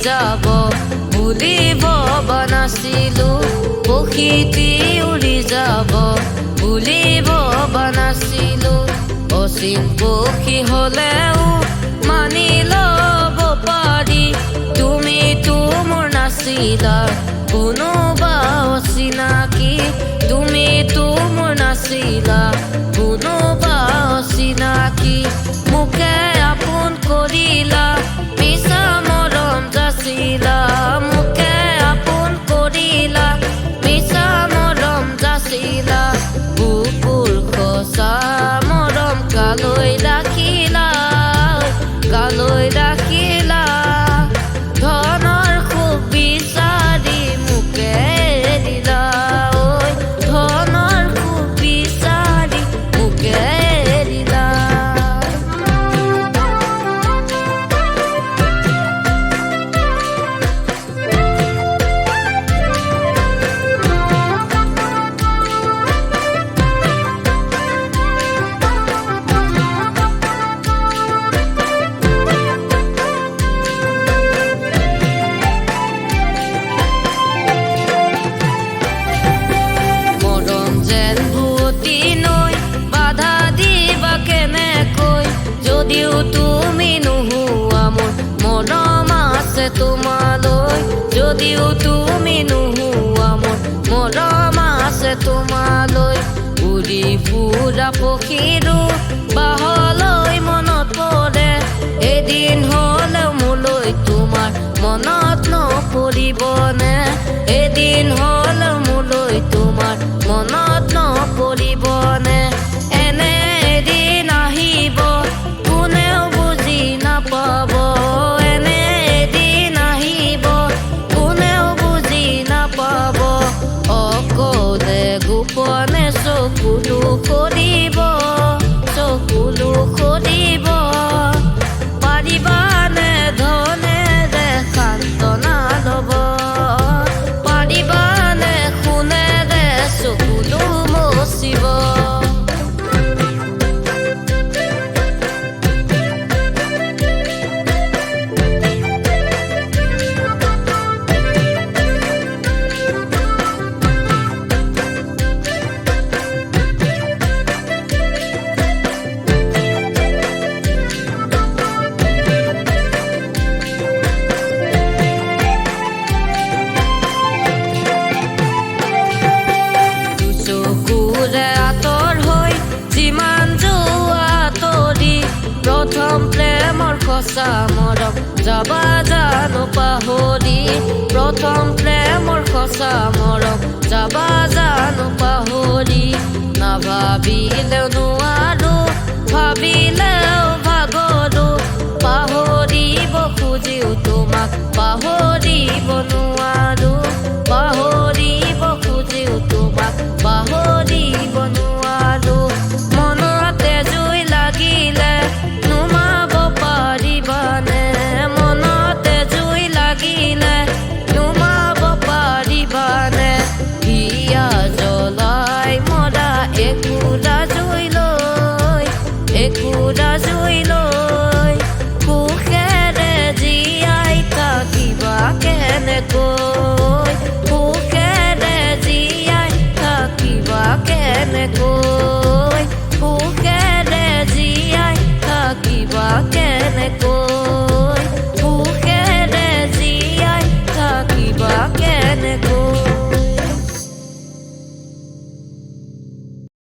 যাব বুলি ভবা নাছিলো প্ৰকৃতি উৰি যাব বুলি ভবা নাছিলো অচিন পক্ষী হলেও মানি ল'ব পাৰি তুমিতো মোৰ নাছিলা কোনোবা অচিনাকি তুমিতো মোৰ নাছিলা কোনোবা অচিনাকি মোকে আপোন কৰিলা মিছা মৰম যাচিলা মোকে আপোন কৰিলা মিছা মৰম যাচিলা বুকুৰ সঁচা মৰম কালৈ ৰাখিলা কালৈ ৰাখিলা ধনৰ খুব বিচাৰি মোকে এৰিলা ঐ ধনৰ খুব বিচাৰি মোকে এৰিলা যদিও তুমি নোহোৱা মোৰ মৰম আছে তোমালৈ যদিও তুমি নোহোৱা মোৰ মৰম আছে তোমালৈ উৰি ফুৰা পক্ষীৰো বাহলৈ মনত পৰে এদিন হ'লেও মোলৈ তোমাৰ মনত নপৰিবনে এদিন হ'লেও মোলৈ তোমাৰ মনত নপৰিবনে এনে এদিন আহিব কোনেও বুজি নাপাব এনে এদিন আহিব কোনেও বুজি নাপাব অকলে গোপনে চকুলো কৰিব পাৰিবানে ধনেৰে সান্তনা ল'ব পাৰিবানে সোণেৰে চকুলো মচিব প্ৰথম প্ৰেমৰ সঁচা মৰম যাবা জানো পাহৰি প্ৰথম প্ৰেমৰ সঁচা মৰম যাবা জানো পাহৰি নাভাবিলেও নোৱাৰো ভাবিলে